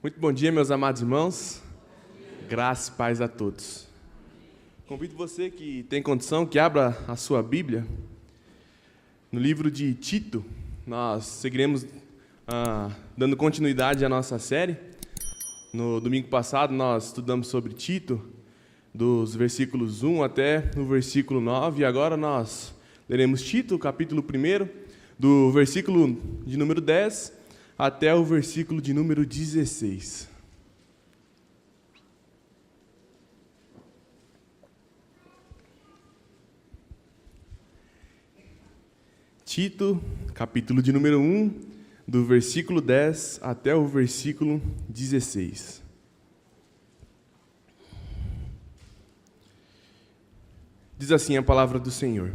Muito bom dia, meus amados irmãos. Graça e paz a todos. Convido você que tem condição que abra a sua Bíblia. No livro de Tito, nós seguiremos dando continuidade à nossa série. No domingo passado, nós estudamos sobre Tito, dos versículos 1 até o versículo 9. E agora nós leremos Tito, capítulo 1, do versículo de número 10 até o versículo de número 16. Tito, capítulo de número 1, do versículo 10 até o versículo 16. Diz assim a palavra do Senhor: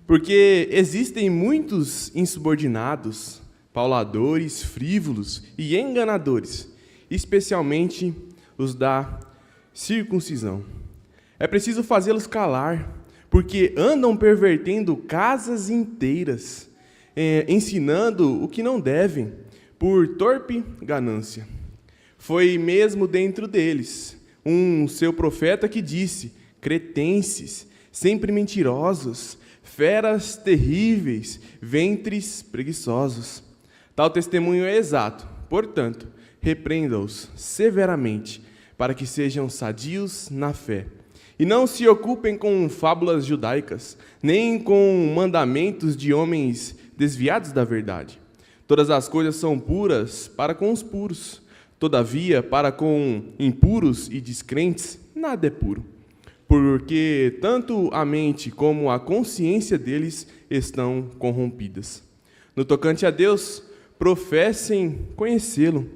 Porque existem muitos insubordinados, pauladores, frívolos e enganadores, especialmente os da circuncisão. É preciso fazê-los calar, porque andam pervertendo casas inteiras, ensinando o que não devem, por torpe ganância. Foi mesmo dentro deles um seu profeta que disse: cretenses, sempre mentirosos, feras terríveis, ventres preguiçosos. Tal testemunho é exato, portanto, repreenda-os severamente, para que sejam sadios na fé. E não se ocupem com fábulas judaicas, nem com mandamentos de homens desviados da verdade. Todas as coisas são puras para com os puros. Todavia, para com impuros e descrentes, nada é puro. Porque tanto a mente como a consciência deles estão corrompidas. No tocante a Deus, professam conhecê-lo,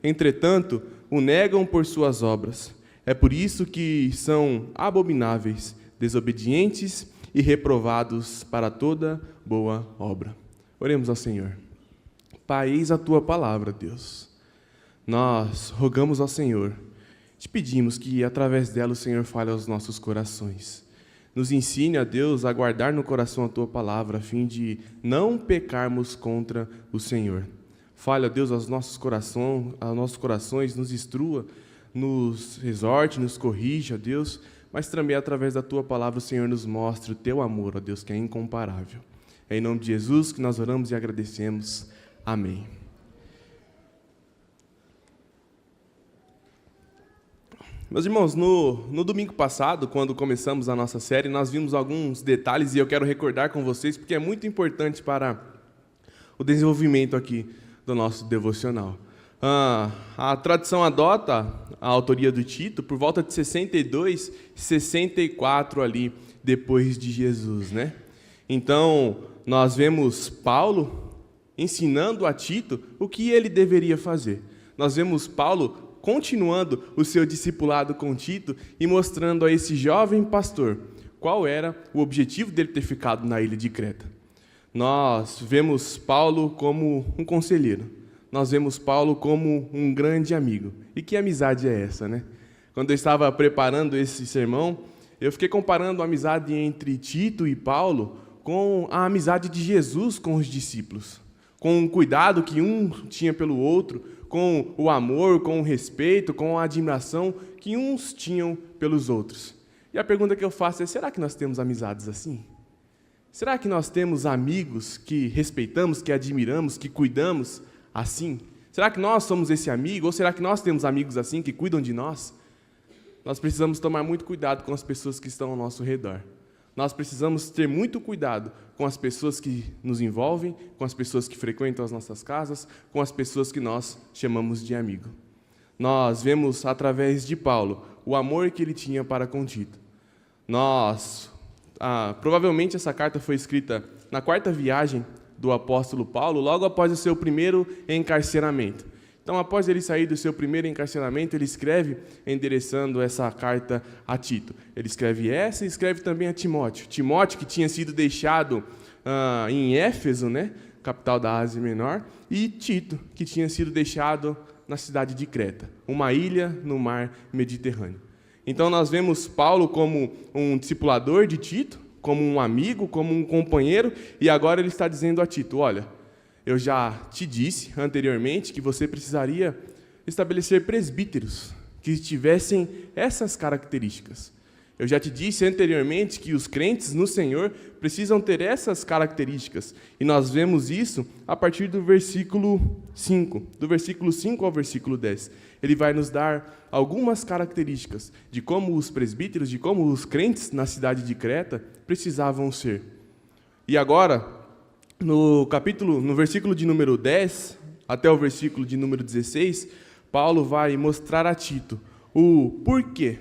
entretanto, o negam por suas obras. É por isso que são abomináveis, desobedientes e reprovados para toda boa obra. Oremos ao Senhor. Pai, eis a tua palavra, Deus. Nós rogamos ao Senhor, te pedimos que através dela o Senhor fale aos nossos corações. Nos ensine, a Deus, a guardar no coração a Tua palavra, a fim de não pecarmos contra o Senhor. Fale, a Deus, aos nossos corações, nos instrua, nos exorte, nos corrija, Deus, mas também através da Tua palavra o Senhor nos mostre o Teu amor, ó Deus, que é incomparável. É em nome de Jesus que nós oramos e agradecemos. Amém. Meus irmãos, no domingo passado, quando começamos a nossa série, nós vimos alguns detalhes e eu quero recordar com vocês, porque é muito importante para o desenvolvimento aqui do nosso devocional. A tradição adota a autoria do Tito por volta de 62, 64 ali, depois de Jesus, né? Então, nós vemos Paulo ensinando a Tito o que ele deveria fazer. Nós vemos Paulo continuando o seu discipulado com Tito e mostrando a esse jovem pastor qual era o objetivo dele ter ficado na ilha de Creta. Nós vemos Paulo como um conselheiro, nós vemos Paulo como um grande amigo. E que amizade é essa, né? Quando eu estava preparando esse sermão, eu fiquei comparando a amizade entre Tito e Paulo com a amizade de Jesus com os discípulos, com o cuidado que um tinha pelo outro, com o amor, com o respeito, com a admiração que uns tinham pelos outros. E a pergunta que eu faço é: será que nós temos amizades assim? Será que nós temos amigos que respeitamos, que admiramos, que cuidamos assim? Será que nós somos esse amigo? Ou será que nós temos amigos assim, que cuidam de nós? Nós precisamos tomar muito cuidado com as pessoas que estão ao nosso redor. Nós precisamos ter muito cuidado com as pessoas que nos envolvem, com as pessoas que frequentam as nossas casas, com as pessoas que nós chamamos de amigo. Nós vemos, através de Paulo, o amor que ele tinha para com Tito. Provavelmente essa carta foi escrita na 4ª viagem do apóstolo Paulo, logo após o seu primeiro encarceramento. Então, após ele sair do seu primeiro encarceramento, ele escreve endereçando essa carta a Tito. Ele escreve essa e escreve também a Timóteo. Timóteo, que tinha sido deixado em Éfeso, né, capital da Ásia Menor, e Tito, que tinha sido deixado na cidade de Creta, uma ilha no mar Mediterrâneo. Então, nós vemos Paulo como um discipulador de Tito, como um amigo, como um companheiro, e agora ele está dizendo a Tito: olha, Eu já te disse anteriormente que você precisaria estabelecer presbíteros que tivessem essas características. Eu já te disse anteriormente que os crentes no Senhor precisam ter essas características. E nós vemos isso a partir do versículo 5. Do versículo 5 ao versículo 10. Ele vai nos dar algumas características de como os presbíteros, de como os crentes na cidade de Creta precisavam ser. E agora, no versículo de número 10 até o versículo de número 16, Paulo vai mostrar a Tito o porquê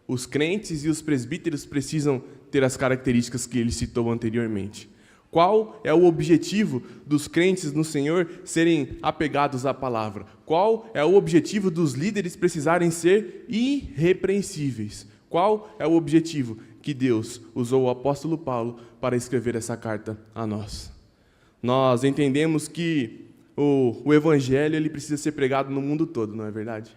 os crentes e os presbíteros precisam ter as características que ele citou anteriormente. Qual é o objetivo dos crentes no Senhor serem apegados à palavra? Qual é o objetivo dos líderes precisarem ser irrepreensíveis? Qual é o objetivo que Deus usou o apóstolo Paulo para escrever essa carta a nós? Nós entendemos que o evangelho ele precisa ser pregado no mundo todo, não é verdade?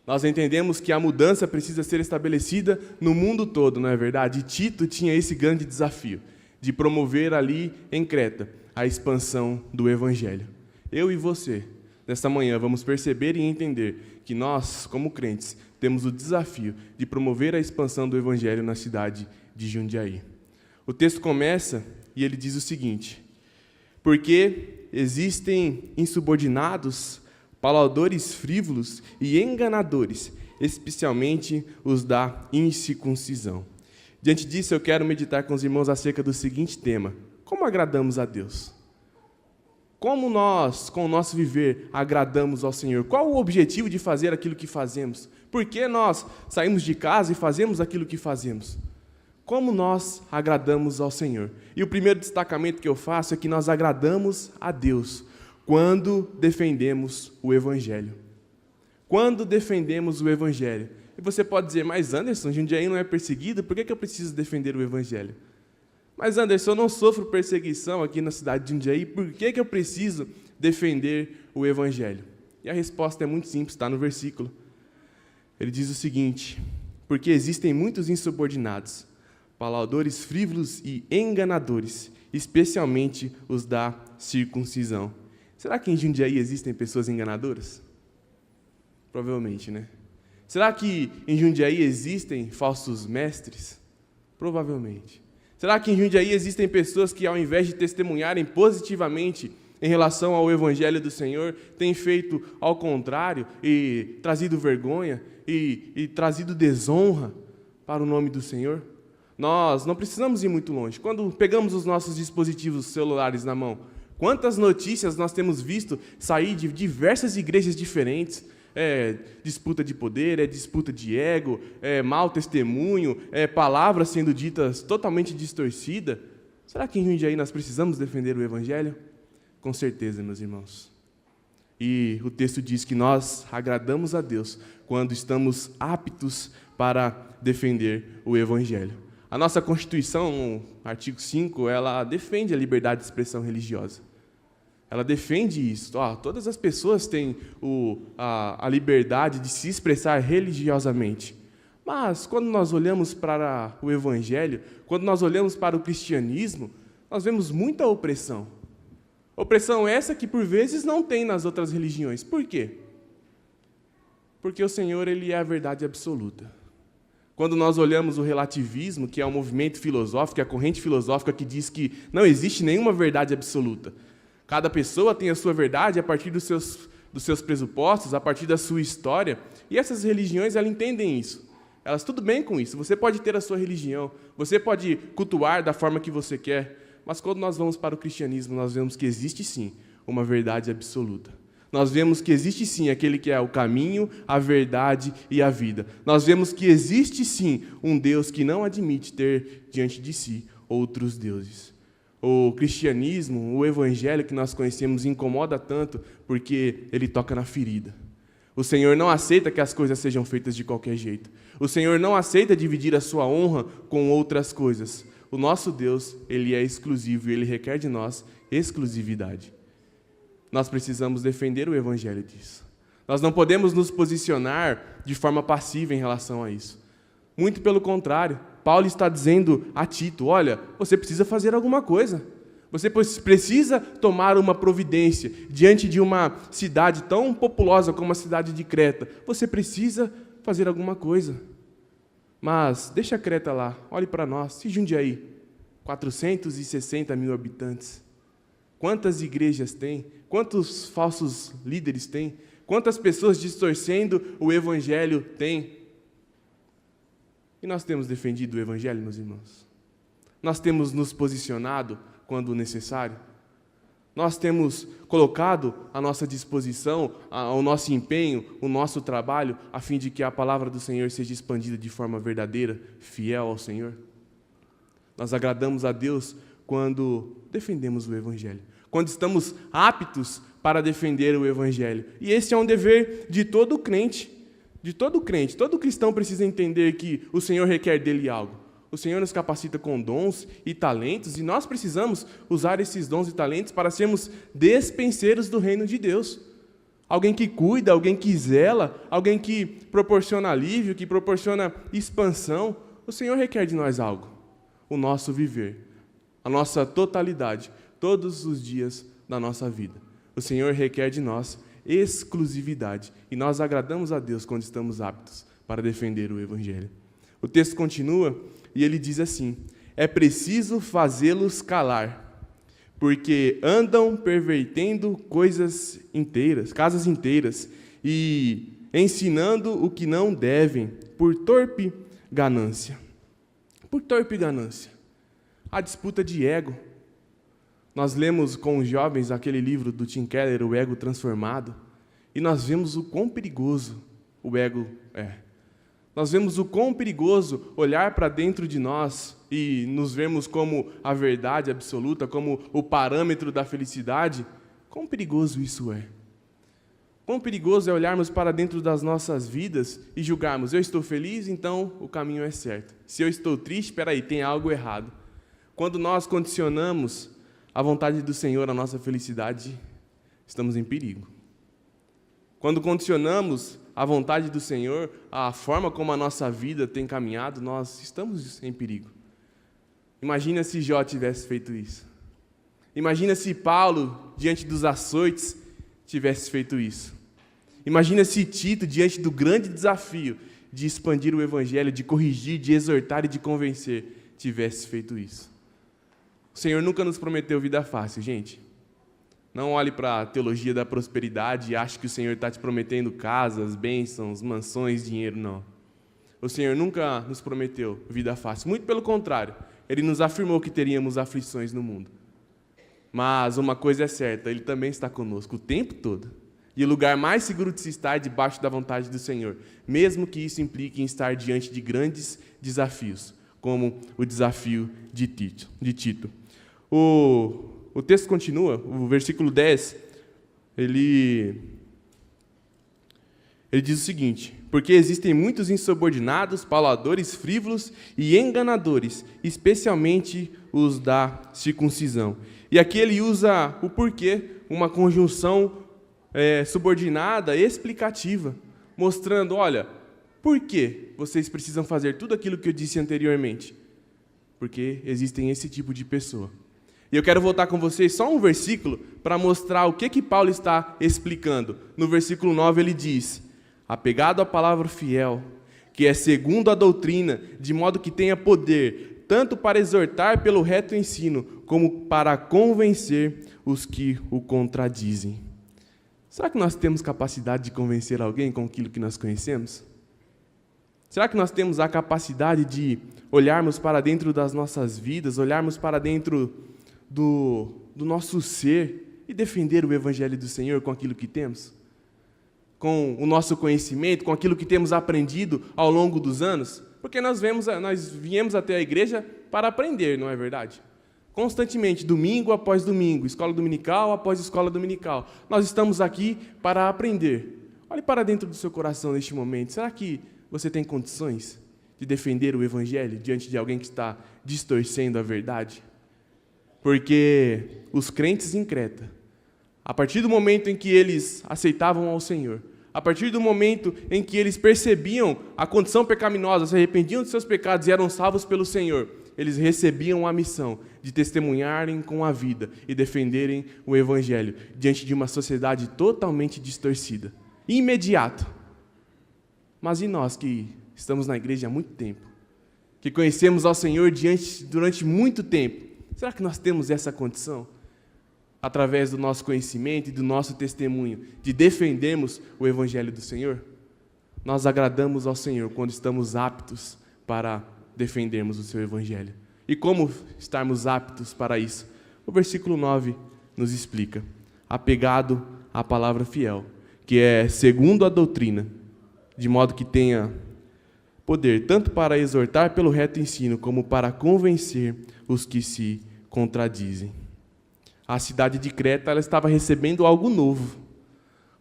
Nós entendemos que a mudança precisa ser estabelecida no mundo todo, não é verdade? E Tito tinha esse grande desafio de promover ali em Creta a expansão do evangelho. Eu e você, nesta manhã, vamos perceber e entender que nós, como crentes, temos o desafio de promover a expansão do evangelho na cidade de Jundiaí. O texto começa e ele diz o seguinte: porque existem insubordinados, faladores frívolos e enganadores, especialmente os da incircuncisão. Diante disso, eu quero meditar com os irmãos acerca do seguinte tema: como agradamos a Deus? Como nós, com o nosso viver, agradamos ao Senhor? Qual o objetivo de fazer aquilo que fazemos? Por que nós saímos de casa e fazemos aquilo que fazemos? Como nós agradamos ao Senhor? E o primeiro destacamento que eu faço é que nós agradamos a Deus quando defendemos o Evangelho. Quando defendemos o Evangelho. E você pode dizer: mas Anderson, Jundiaí não é perseguido, por que eu preciso defender o Evangelho? Mas Anderson, eu não sofro perseguição aqui na cidade de Jundiaí, por que eu preciso defender o Evangelho? E a resposta é muito simples, está no versículo. Ele diz o seguinte: porque existem muitos insubordinados, faladores frívolos e enganadores, especialmente os da circuncisão. Será que em Jundiaí existem pessoas enganadoras? Provavelmente, né? Será que em Jundiaí existem falsos mestres? Provavelmente. Será que em Jundiaí existem pessoas que, ao invés de testemunharem positivamente em relação ao Evangelho do Senhor, têm feito ao contrário e trazido vergonha e trazido desonra para o nome do Senhor? Nós não precisamos ir muito longe. Quando pegamos os nossos dispositivos celulares na mão, quantas notícias nós temos visto sair de diversas igrejas diferentes? Disputa de poder, disputa de ego, mau testemunho, palavras sendo ditas totalmente distorcidas. Será que em Jundiaí nós precisamos defender o Evangelho? Com certeza, meus irmãos. E o texto diz que nós agradamos a Deus quando estamos aptos para defender o Evangelho. A nossa Constituição, no artigo 5, ela defende a liberdade de expressão religiosa. Ela defende isso. Todas as pessoas têm a liberdade de se expressar religiosamente. Mas, quando nós olhamos para o Evangelho, quando nós olhamos para o cristianismo, nós vemos muita opressão. Opressão essa que, por vezes, não tem nas outras religiões. Por quê? Porque o Senhor ele é a verdade absoluta. Quando nós olhamos o relativismo, que é um movimento filosófico, é a corrente filosófica que diz que não existe nenhuma verdade absoluta. Cada pessoa tem a sua verdade a partir dos seus pressupostos, a partir da sua história. E essas religiões, elas entendem isso. Elas tudo bem com isso. Você pode ter a sua religião, você pode cultuar da forma que você quer. Mas quando nós vamos para o cristianismo, nós vemos que existe sim uma verdade absoluta. Nós vemos que existe sim aquele que é o caminho, a verdade e a vida. Nós vemos que existe sim um Deus que não admite ter diante de si outros deuses. O cristianismo, o evangelho que nós conhecemos incomoda tanto porque ele toca na ferida. O Senhor não aceita que as coisas sejam feitas de qualquer jeito. O Senhor não aceita dividir a sua honra com outras coisas. O nosso Deus, ele é exclusivo e ele requer de nós exclusividade. Nós precisamos defender o evangelho disso. Nós não podemos nos posicionar de forma passiva em relação a isso. Muito pelo contrário, Paulo está dizendo a Tito: olha, você precisa fazer alguma coisa. Você precisa tomar uma providência diante de uma cidade tão populosa como a cidade de Creta. Você precisa fazer alguma coisa. Mas deixa Creta lá, olhe para nós, e Jundiaí, 460 mil habitantes. Quantas igrejas tem? Quantos falsos líderes tem? Quantas pessoas distorcendo o evangelho tem? E nós temos defendido o evangelho, meus irmãos? Nós temos nos posicionado quando necessário? Nós temos colocado à nossa disposição, ao nosso empenho, o nosso trabalho, a fim de que a palavra do Senhor seja expandida de forma verdadeira, fiel ao Senhor? Nós agradamos a Deus quando defendemos o evangelho, quando estamos aptos para defender o evangelho. E esse é um dever de todo crente, todo cristão precisa entender que o Senhor requer dele algo. O Senhor nos capacita com dons e talentos, e nós precisamos usar esses dons e talentos para sermos despenseiros do reino de Deus. Alguém que cuida, alguém que zela, alguém que proporciona alívio, que proporciona expansão. O Senhor requer de nós algo, o nosso viver, a nossa totalidade, todos os dias da nossa vida. O Senhor requer de nós exclusividade, e nós agradamos a Deus quando estamos aptos para defender o evangelho. O texto continua e ele diz assim: é preciso fazê-los calar, porque andam pervertendo casas inteiras, e ensinando o que não devem, por torpe ganância. Por torpe ganância. A disputa de ego. Nós lemos com os jovens aquele livro do Tim Keller, O Ego Transformado, e nós vemos o quão perigoso o ego é. Nós vemos o quão perigoso olhar para dentro de nós e nos vermos como a verdade absoluta, como o parâmetro da felicidade. Quão perigoso isso é. Quão perigoso é olharmos para dentro das nossas vidas e julgarmos: eu estou feliz, então o caminho é certo. Se eu estou triste, peraí, tem algo errado. Quando nós condicionamos a vontade do Senhor à nossa felicidade, estamos em perigo. Quando condicionamos a vontade do Senhor, a forma como a nossa vida tem caminhado, nós estamos em perigo. Imagina se Jó tivesse feito isso. Imagina se Paulo, diante dos açoites, tivesse feito isso. Imagina se Tito, diante do grande desafio de expandir o evangelho, de corrigir, de exortar e de convencer, tivesse feito isso. O Senhor nunca nos prometeu vida fácil, gente. Não olhe para a teologia da prosperidade e ache que o Senhor está te prometendo casas, bênçãos, mansões, dinheiro, não. O Senhor nunca nos prometeu vida fácil. Muito pelo contrário, Ele nos afirmou que teríamos aflições no mundo. Mas uma coisa é certa, Ele também está conosco o tempo todo. E o lugar mais seguro de se estar é debaixo da vontade do Senhor, mesmo que isso implique em estar diante de grandes desafios, como o desafio de Tito. O texto continua, o versículo 10, ele diz o seguinte: porque existem muitos insubordinados, faladores frívolos e enganadores, especialmente os da circuncisão. E aqui ele usa o porquê, uma conjunção subordinada, explicativa, mostrando: olha, por que vocês precisam fazer tudo aquilo que eu disse anteriormente? Porque existem esse tipo de pessoa. E eu quero voltar com vocês só um versículo para mostrar o que Paulo está explicando. No versículo 9 ele diz: apegado à palavra fiel, que é segundo a doutrina, de modo que tenha poder, tanto para exortar pelo reto ensino, como para convencer os que o contradizem. Será que nós temos capacidade de convencer alguém com aquilo que nós conhecemos? Será que nós temos a capacidade de olharmos para dentro das nossas vidas, olharmos para dentro do nosso ser e defender o evangelho do Senhor com aquilo que temos? Com o nosso conhecimento, com aquilo que temos aprendido ao longo dos anos? Porque nós viemos até a igreja para aprender, não é verdade? Constantemente, domingo após domingo, escola dominical após escola dominical. Nós estamos aqui para aprender. Olhe para dentro do seu coração neste momento. Será que você tem condições de defender o evangelho diante de alguém que está distorcendo a verdade? Porque os crentes em Creta, a partir do momento em que eles aceitavam ao Senhor, a partir do momento em que eles percebiam a condição pecaminosa, se arrependiam de seus pecados e eram salvos pelo Senhor, eles recebiam a missão de testemunharem com a vida e defenderem o Evangelho diante de uma sociedade totalmente distorcida. Imediato. Mas e nós que estamos na igreja há muito tempo, que conhecemos ao Senhor durante muito tempo, será que nós temos essa condição? Através do nosso conhecimento e do nosso testemunho, de defendermos o Evangelho do Senhor? Nós agradamos ao Senhor quando estamos aptos para defendermos o seu Evangelho. E como estarmos aptos para isso? O versículo 9 nos explica: apegado à palavra fiel, que é segundo a doutrina, de modo que tenha poder tanto para exortar pelo reto ensino, como para convencer os que se contradizem. A cidade de Creta, ela estava recebendo algo novo.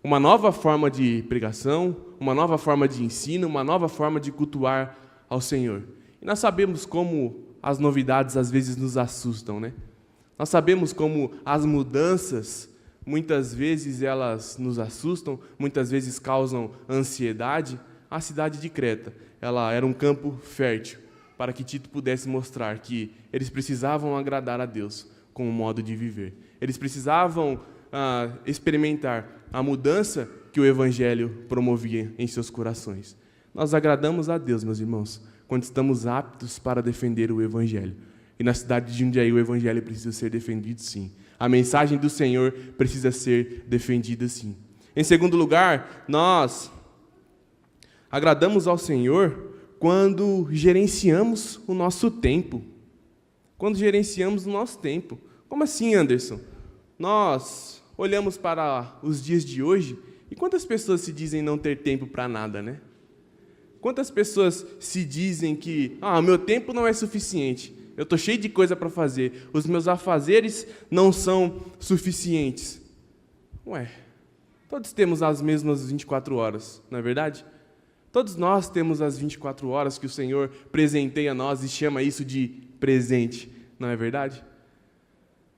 Uma nova forma de pregação, uma nova forma de ensino, uma nova forma de cultuar ao Senhor. E nós sabemos como as novidades às vezes nos assustam, né? Nós sabemos como as mudanças, muitas vezes elas nos assustam, muitas vezes causam ansiedade. A cidade de Creta, ela era um campo fértil para que Tito pudesse mostrar que eles precisavam agradar a Deus com o modo de viver. Eles precisavam experimentar a mudança que o Evangelho promovia em seus corações. Nós agradamos a Deus, meus irmãos, quando estamos aptos para defender o Evangelho. E na cidade de Jundiaí o Evangelho precisa ser defendido, sim. A mensagem do Senhor precisa ser defendida, sim. Em segundo lugar, nós agradamos ao Senhor quando gerenciamos o nosso tempo. Quando gerenciamos o nosso tempo. Como assim, Anderson? Nós olhamos para os dias de hoje e quantas pessoas se dizem não ter tempo para nada, né? Quantas pessoas se dizem que meu tempo não é suficiente, eu estou cheio de coisa para fazer, os meus afazeres não são suficientes. Todos temos as mesmas 24 horas, não é verdade? Todos nós temos as 24 horas que o Senhor presenteia a nós e chama isso de presente, não é verdade?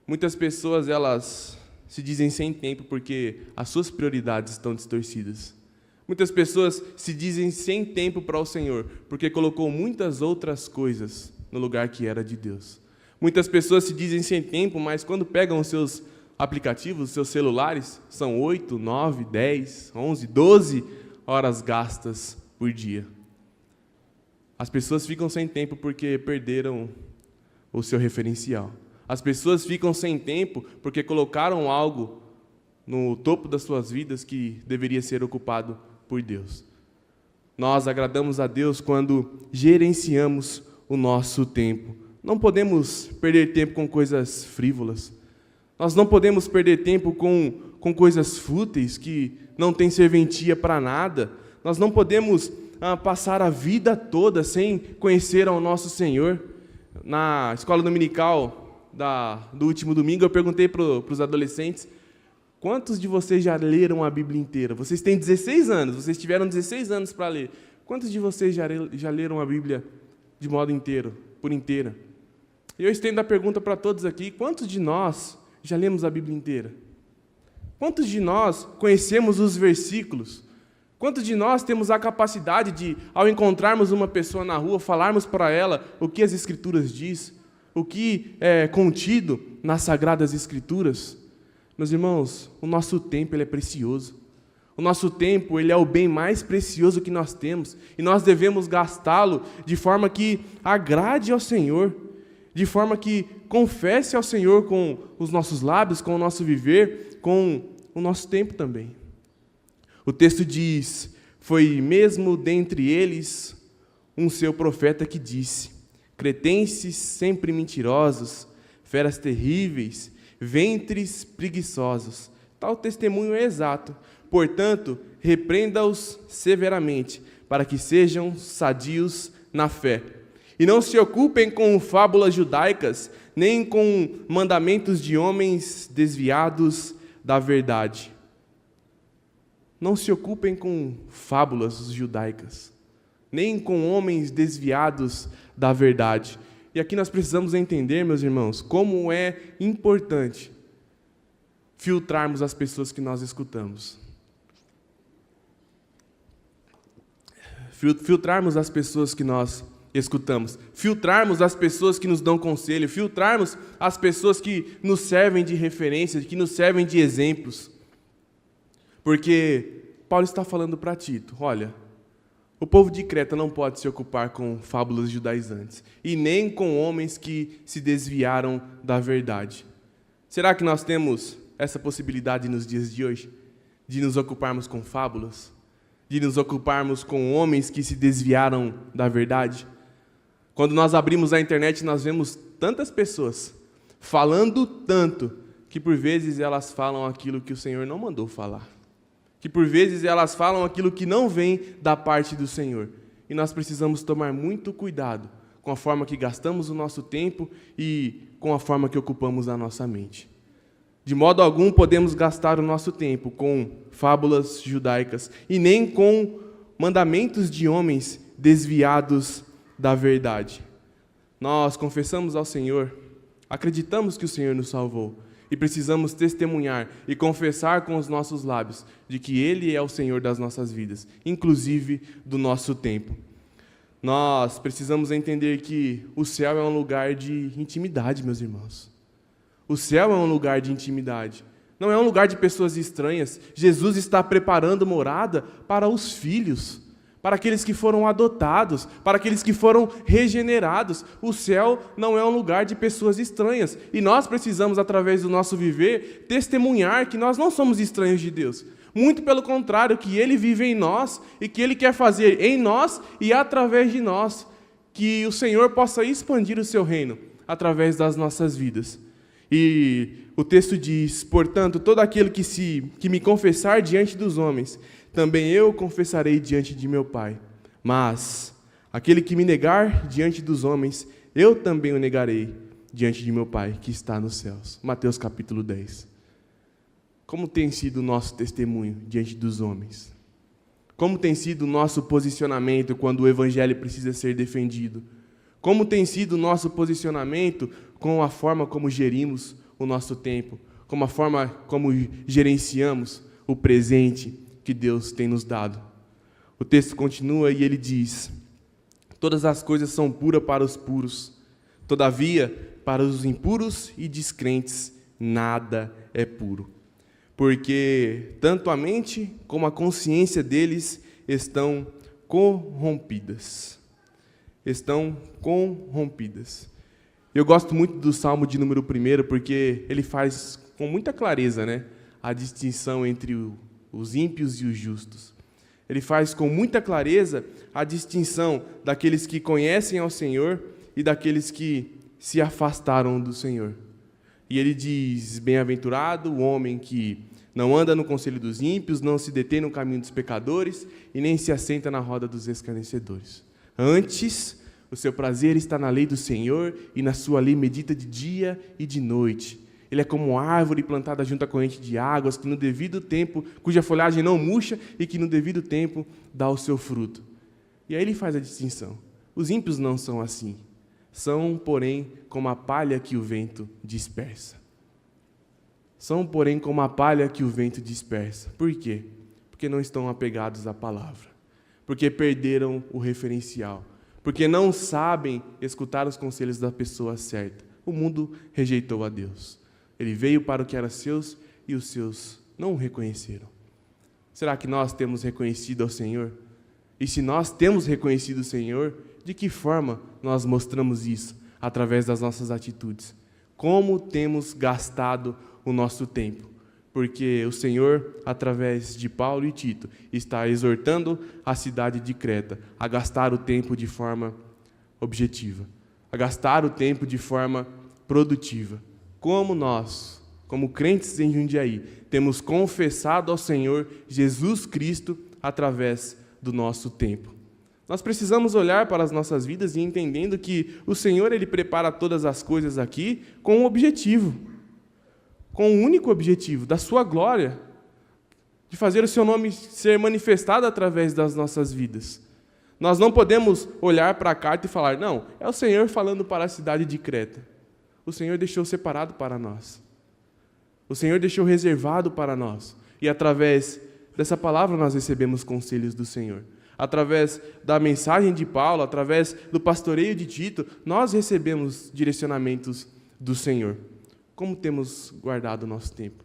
Muitas pessoas, elas se dizem sem tempo porque as suas prioridades estão distorcidas. Muitas pessoas se dizem sem tempo para o Senhor porque colocou muitas outras coisas no lugar que era de Deus. Muitas pessoas se dizem sem tempo, mas quando pegam os seus aplicativos, os seus celulares, são 8, 9, 10, 11, 12 horas gastas por dia. As pessoas ficam sem tempo porque perderam o seu referencial. As pessoas ficam sem tempo porque colocaram algo no topo das suas vidas que deveria ser ocupado por Deus. Nós agradamos a Deus quando gerenciamos o nosso tempo. Não podemos perder tempo com coisas frívolas. Nós não podemos perder tempo com coisas fúteis que não têm serventia para nada. Nós não podemos passar a vida toda sem conhecer ao nosso Senhor. Na escola dominical do último domingo, eu perguntei para os adolescentes: quantos de vocês já leram a Bíblia inteira? Vocês têm 16 anos, vocês tiveram 16 anos para ler. Quantos de vocês já leram a Bíblia de modo inteiro, por inteira? E eu estendo a pergunta para todos aqui: quantos de nós já lemos a Bíblia inteira? Quantos de nós conhecemos os versículos? Quantos de nós temos a capacidade de, ao encontrarmos uma pessoa na rua, falarmos para ela o que as Escrituras diz, o que é contido nas Sagradas Escrituras? Meus irmãos, o nosso tempo ele é precioso. O nosso tempo ele é o bem mais precioso que nós temos e nós devemos gastá-lo de forma que agrade ao Senhor, de forma que confesse ao Senhor com os nossos lábios, com o nosso viver, com o nosso tempo também. O texto diz: foi mesmo dentre eles um seu profeta que disse: cretenses sempre mentirosos, feras terríveis, ventres preguiçosos. Tal testemunho é exato. Portanto, repreenda-os severamente, para que sejam sadios na fé. E não se ocupem com fábulas judaicas, nem com mandamentos de homens desviados da verdade. Não se ocupem com fábulas judaicas, nem com homens desviados da verdade. E aqui nós precisamos entender, meus irmãos, como é importante filtrarmos as pessoas que nós escutamos. Filtrarmos as pessoas que nós escutamos. Filtrarmos as pessoas que nos dão conselho, filtrarmos as pessoas que nos servem de referência, que nos servem de exemplos. Porque Paulo está falando para Tito, olha, o povo de Creta não pode se ocupar com fábulas judaizantes, e nem com homens que se desviaram da verdade. Será que nós temos essa possibilidade nos dias de hoje? De nos ocuparmos com fábulas? De nos ocuparmos com homens que se desviaram da verdade? Quando nós abrimos a internet, nós vemos tantas pessoas falando tanto, que por vezes elas falam aquilo que o Senhor não mandou falar. Que por vezes elas falam aquilo que não vem da parte do Senhor. E nós precisamos tomar muito cuidado com a forma que gastamos o nosso tempo e com a forma que ocupamos a nossa mente. De modo algum podemos gastar o nosso tempo com fábulas judaicas e nem com mandamentos de homens desviados da verdade. Nós confessamos ao Senhor, acreditamos que o Senhor nos salvou e precisamos testemunhar e confessar com os nossos lábios de que Ele é o Senhor das nossas vidas, inclusive do nosso tempo. Nós precisamos entender que o céu é um lugar de intimidade, meus irmãos. O céu é um lugar de intimidade. Não é um lugar de pessoas estranhas. Jesus está preparando morada para os filhos, para aqueles que foram adotados, para aqueles que foram regenerados. O céu não é um lugar de pessoas estranhas. E nós precisamos, através do nosso viver, testemunhar que nós não somos estranhos de Deus. Muito pelo contrário, que Ele vive em nós e que Ele quer fazer em nós e através de nós. Que o Senhor possa expandir o seu reino através das nossas vidas. E o texto diz, portanto, todo aquele que me confessar diante dos homens, também eu confessarei diante de meu Pai. Mas aquele que me negar diante dos homens, eu também o negarei diante de meu Pai, que está nos céus. Mateus capítulo 10. Como tem sido o nosso testemunho diante dos homens? Como tem sido o nosso posicionamento quando o Evangelho precisa ser defendido? Como tem sido o nosso posicionamento com a forma como gerimos o nosso tempo, com a forma como gerenciamos o presente que Deus tem nos dado? O texto continua e ele diz, todas as coisas são puras para os puros, todavia, para os impuros e descrentes, nada é puro. Porque tanto a mente como a consciência deles estão corrompidas. Estão corrompidas. Eu gosto muito do Salmo de número 1, porque ele faz com muita clareza, a distinção entre os ímpios e os justos. Ele faz com muita clareza a distinção daqueles que conhecem ao Senhor e daqueles que se afastaram do Senhor. E ele diz, bem-aventurado o homem que não anda no conselho dos ímpios, não se detém no caminho dos pecadores e nem se assenta na roda dos escarnecedores. Antes, o seu prazer está na lei do Senhor e na sua lei medita de dia e de noite. Ele é como uma árvore plantada junto à corrente de águas, que no devido tempo, cuja folhagem não murcha e que no devido tempo dá o seu fruto. E aí ele faz a distinção. Os ímpios não são assim. São, porém, como a palha que o vento dispersa. São, porém, como a palha que o vento dispersa. Por quê? Porque não estão apegados à palavra. Porque perderam o referencial. Porque não sabem escutar os conselhos da pessoa certa. O mundo rejeitou a Deus. Ele veio para o que era seus e os seus não o reconheceram. Será que nós temos reconhecido ao Senhor? E se nós temos reconhecido o Senhor, de que forma nós mostramos isso? Através das nossas atitudes. Como temos gastado o nosso tempo? Porque o Senhor, através de Paulo e Tito, está exortando a cidade de Creta a gastar o tempo de forma objetiva, a gastar o tempo de forma produtiva. Como nós, como crentes em Jundiaí, temos confessado ao Senhor Jesus Cristo através do nosso tempo. Nós precisamos olhar para as nossas vidas e entendendo que o Senhor, Ele prepara todas as coisas aqui com um objetivo, com um único objetivo, da sua glória, de fazer o seu nome ser manifestado através das nossas vidas. Nós não podemos olhar para a carta e falar, não, é o Senhor falando para a cidade de Creta. O Senhor deixou separado para nós. O Senhor deixou reservado para nós. E através dessa palavra nós recebemos conselhos do Senhor. através da mensagem de Paulo, através do pastoreio de Tito, nós recebemos direcionamentos do Senhor. Como temos guardado o nosso tempo?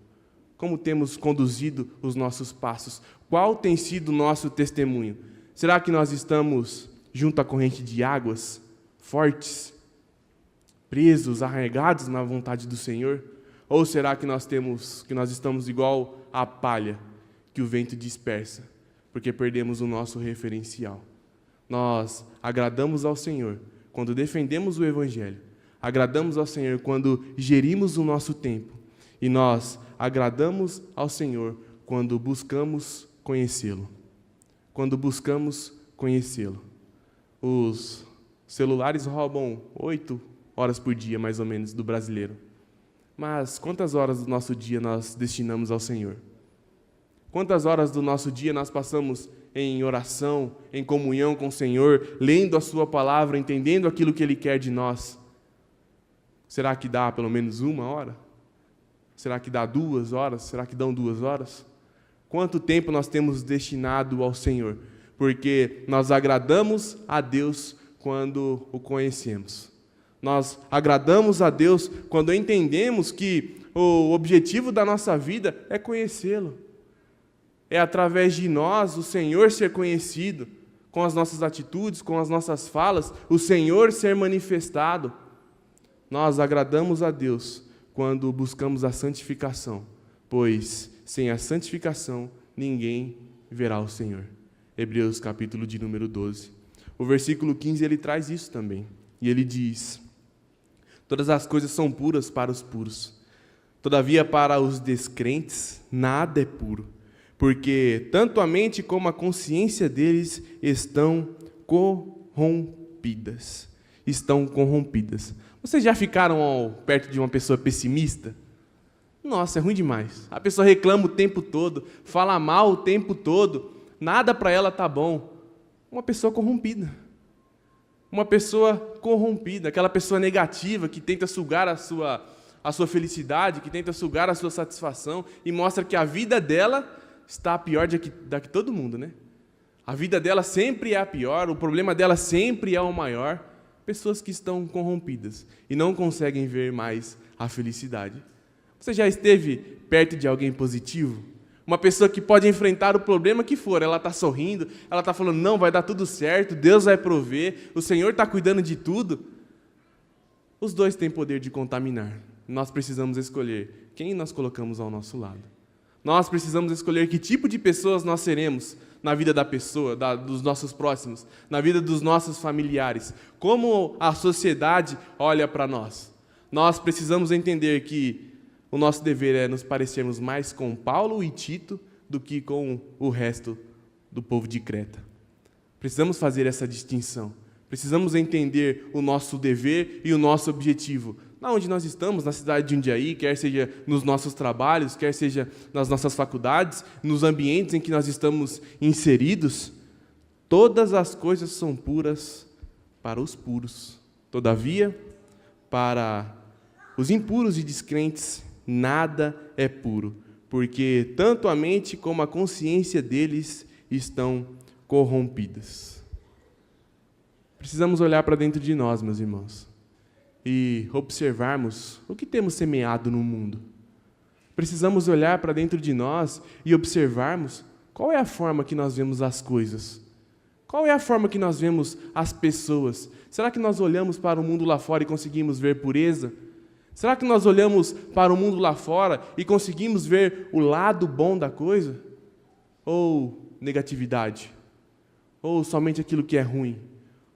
Como temos conduzido os nossos passos? Qual tem sido o nosso testemunho? Será que nós estamos junto à corrente de águas, fortes, presos, arraigados na vontade do Senhor? Ou será que nós estamos igual à palha que o vento dispersa, porque perdemos o nosso referencial? Nós agradamos ao Senhor quando defendemos o Evangelho, agradamos ao Senhor quando gerimos o nosso tempo, e nós agradamos ao Senhor quando buscamos conhecê-lo. Quando buscamos conhecê-lo. Os celulares roubam 8 horas por dia, mais ou menos, do brasileiro. Mas quantas horas do nosso dia nós destinamos ao Senhor? Quantas horas do nosso dia nós passamos em oração, em comunhão com o Senhor, lendo a Sua palavra, entendendo aquilo que Ele quer de nós? Será que dá pelo menos 1 hora? Será que dá 2 horas? Será que dão 2 horas? Quanto tempo nós temos destinado ao Senhor? Porque nós agradamos a Deus quando o conhecemos. Nós agradamos a Deus quando entendemos que o objetivo da nossa vida é conhecê-lo. É através de nós o Senhor ser conhecido, com as nossas atitudes, com as nossas falas, o Senhor ser manifestado. Nós agradamos a Deus quando buscamos a santificação, pois sem a santificação ninguém verá o Senhor. Hebreus capítulo de número 12. O versículo 15 ele traz isso também. E ele diz: todas as coisas são puras para os puros. Todavia, para os descrentes, nada é puro, porque tanto a mente como a consciência deles estão corrompidas. Estão corrompidas. Vocês já ficaram perto de uma pessoa pessimista? Nossa, é ruim demais. A pessoa reclama o tempo todo, fala mal o tempo todo, nada para ela tá bom. Uma pessoa corrompida. Uma pessoa corrompida, aquela pessoa negativa que tenta sugar a sua felicidade, que tenta sugar a sua satisfação e mostra que a vida dela está pior da que todo mundo, né? A vida dela sempre é a pior, o problema dela sempre é o maior. Pessoas que estão corrompidas e não conseguem ver mais a felicidade. Você já esteve perto de alguém positivo? Uma pessoa que pode enfrentar o problema que for, ela está sorrindo, ela está falando, não, vai dar tudo certo, Deus vai prover, o Senhor está cuidando de tudo. Os dois têm poder de contaminar. Nós precisamos escolher quem nós colocamos ao nosso lado. Nós precisamos escolher que tipo de pessoas nós seremos na vida da pessoa, dos nossos próximos, na vida dos nossos familiares. Como a sociedade olha para nós. Nós precisamos entender que o nosso dever é nos parecermos mais com Paulo e Tito do que com o resto do povo de Creta. Precisamos fazer essa distinção. Precisamos entender o nosso dever e o nosso objetivo. Na onde nós estamos, na cidade de Jundiaí, quer seja nos nossos trabalhos, quer seja nas nossas faculdades, nos ambientes em que nós estamos inseridos, todas as coisas são puras para os puros. Todavia, para os impuros e descrentes, nada é puro, porque tanto a mente como a consciência deles estão corrompidas. Precisamos olhar para dentro de nós, meus irmãos, e observarmos o que temos semeado no mundo. Precisamos olhar para dentro de nós e observarmos qual é a forma que nós vemos as coisas. Qual é a forma que nós vemos as pessoas? Será que nós olhamos para o mundo lá fora e conseguimos ver pureza? Será que nós olhamos para o mundo lá fora e conseguimos ver o lado bom da coisa? Ou negatividade? Ou somente aquilo que é ruim?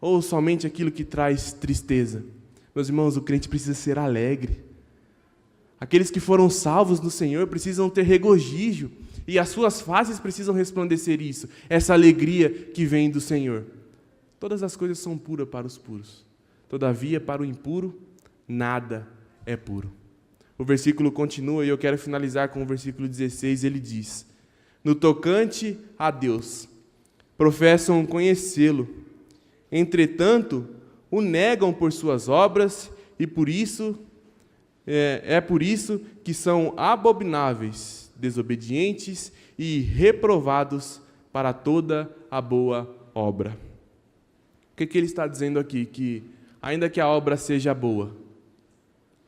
Ou somente aquilo que traz tristeza? Meus irmãos, o crente precisa ser alegre. Aqueles que foram salvos no Senhor precisam ter regozijo, e as suas faces precisam resplandecer isso, essa alegria que vem do Senhor. Todas as coisas são puras para os puros. Todavia, para o impuro, nada é puro. O versículo continua e eu quero finalizar com o versículo 16, ele diz: no tocante a Deus, professam conhecê-lo, entretanto, o negam por suas obras e por isso por isso que são abomináveis, desobedientes e reprovados para toda a boa obra. O que ele está dizendo aqui? Que ainda que a obra seja boa,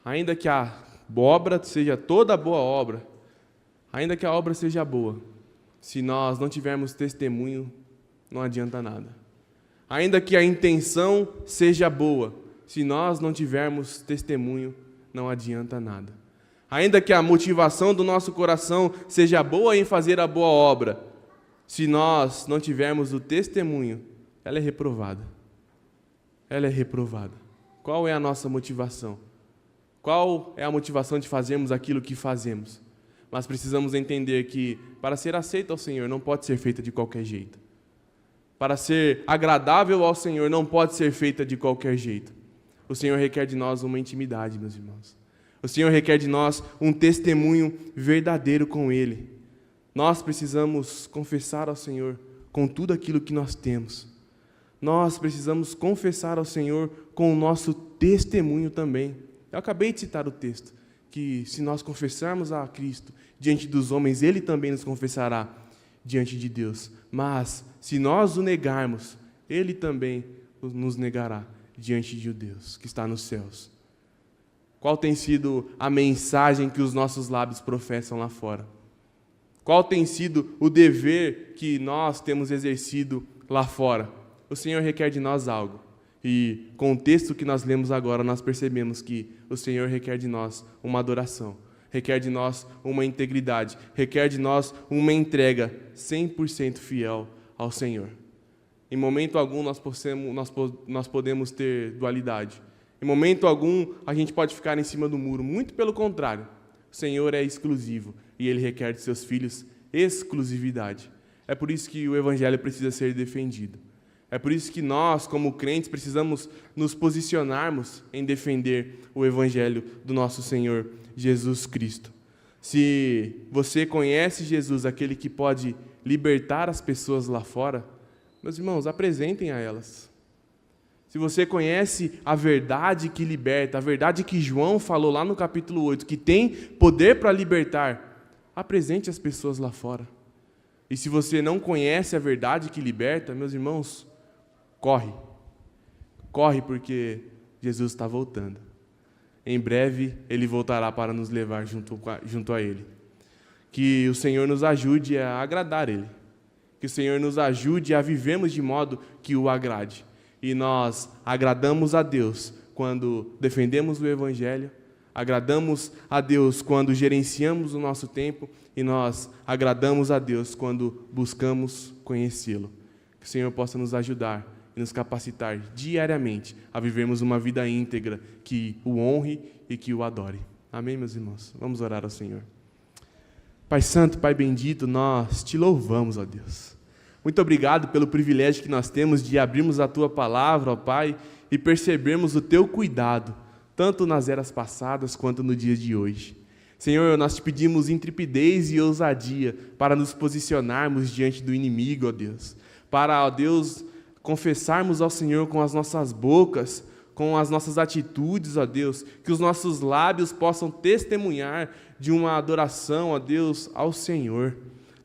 ainda que a obra seja toda boa obra, ainda que a obra seja boa, se nós não tivermos testemunho, não adianta nada. Ainda que a intenção seja boa, se nós não tivermos testemunho, não adianta nada. Ainda que a motivação do nosso coração seja boa em fazer a boa obra, se nós não tivermos o testemunho, ela é reprovada. Ela é reprovada. Qual é a nossa motivação? Qual é a motivação de fazermos aquilo que fazemos? Mas precisamos entender que, para ser aceito ao Senhor, não pode ser feita de qualquer jeito. Para ser agradável ao Senhor, não pode ser feita de qualquer jeito. O Senhor requer de nós uma intimidade, meus irmãos. O Senhor requer de nós um testemunho verdadeiro com Ele. Nós precisamos confessar ao Senhor com tudo aquilo que nós temos. Nós precisamos confessar ao Senhor com o nosso testemunho também. Eu acabei de citar o texto, que se nós confessarmos a Cristo diante dos homens, Ele também nos confessará diante de Deus. Mas, se nós o negarmos, Ele também nos negará diante de Deus que está nos céus. Qual tem sido a mensagem que os nossos lábios professam lá fora? Qual tem sido o dever que nós temos exercido lá fora? O Senhor requer de nós algo. E com o texto que nós lemos agora, nós percebemos que o Senhor requer de nós uma adoração, requer de nós uma integridade, requer de nós uma entrega 100% fiel ao Senhor. Em momento algum nós podemos ter dualidade. Em momento algum a gente pode ficar em cima do muro. Muito pelo contrário, o Senhor é exclusivo e Ele requer de seus filhos exclusividade. É por isso que o Evangelho precisa ser defendido. É por isso que nós, como crentes, precisamos nos posicionarmos em defender o Evangelho do nosso Senhor Jesus Cristo. Se você conhece Jesus, aquele que pode libertar as pessoas lá fora, meus irmãos, apresentem a elas. Se você conhece a verdade que liberta, a verdade que João falou lá no capítulo 8, que tem poder para libertar, apresente as pessoas lá fora. E se você não conhece a verdade que liberta, meus irmãos, corre. Corre porque Jesus está voltando. Em breve Ele voltará para nos levar junto a Ele. Que o Senhor nos ajude a agradar Ele. Que o Senhor nos ajude a vivermos de modo que o agrade. E nós agradamos a Deus quando defendemos o Evangelho, agradamos a Deus quando gerenciamos o nosso tempo e nós agradamos a Deus quando buscamos conhecê-lo. Que o Senhor possa nos ajudar e nos capacitar diariamente a vivermos uma vida íntegra que o honre e que o adore. Amém, meus irmãos? Vamos orar ao Senhor. Pai Santo, Pai bendito, nós te louvamos, ó Deus. Muito obrigado pelo privilégio que nós temos de abrirmos a Tua Palavra, ó Pai, e percebermos o Teu cuidado, tanto nas eras passadas quanto no dia de hoje. Senhor, nós te pedimos intrepidez e ousadia para nos posicionarmos diante do inimigo, ó Deus. Para, ó Deus, confessarmos ao Senhor com as nossas bocas, com as nossas atitudes, ó Deus, que os nossos lábios possam testemunhar de uma adoração, ó Deus, ao Senhor.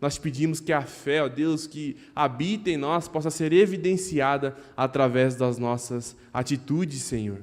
Nós pedimos que a fé, ó Deus, que habita em nós, possa ser evidenciada através das nossas atitudes, Senhor.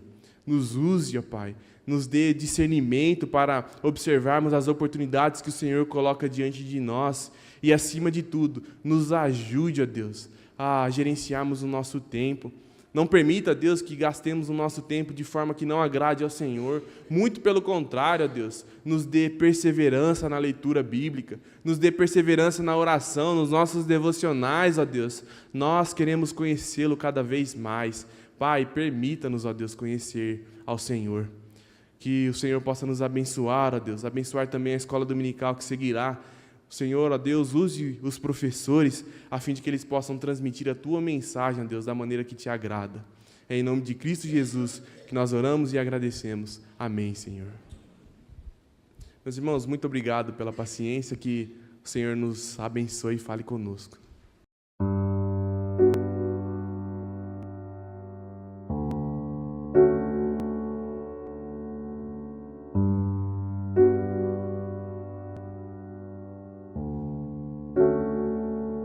Nos use, ó Pai, nos dê discernimento para observarmos as oportunidades que o Senhor coloca diante de nós e, acima de tudo, nos ajude, ó Deus, a gerenciarmos o nosso tempo. Não permita, Deus, que gastemos o nosso tempo de forma que não agrade ao Senhor. Muito pelo contrário, ó Deus, nos dê perseverança na leitura bíblica, nos dê perseverança na oração, nos nossos devocionais, ó Deus. Nós queremos conhecê-lo cada vez mais. Pai, permita-nos, ó Deus, conhecer ao Senhor. Que o Senhor possa nos abençoar, ó Deus, abençoar também a escola dominical que seguirá. Senhor, ó Deus, use os professores a fim de que eles possam transmitir a Tua mensagem, ó Deus, da maneira que Te agrada. É em nome de Cristo Jesus que nós oramos e agradecemos. Amém, Senhor. Meus irmãos, muito obrigado pela paciência, que o Senhor nos abençoe e fale conosco.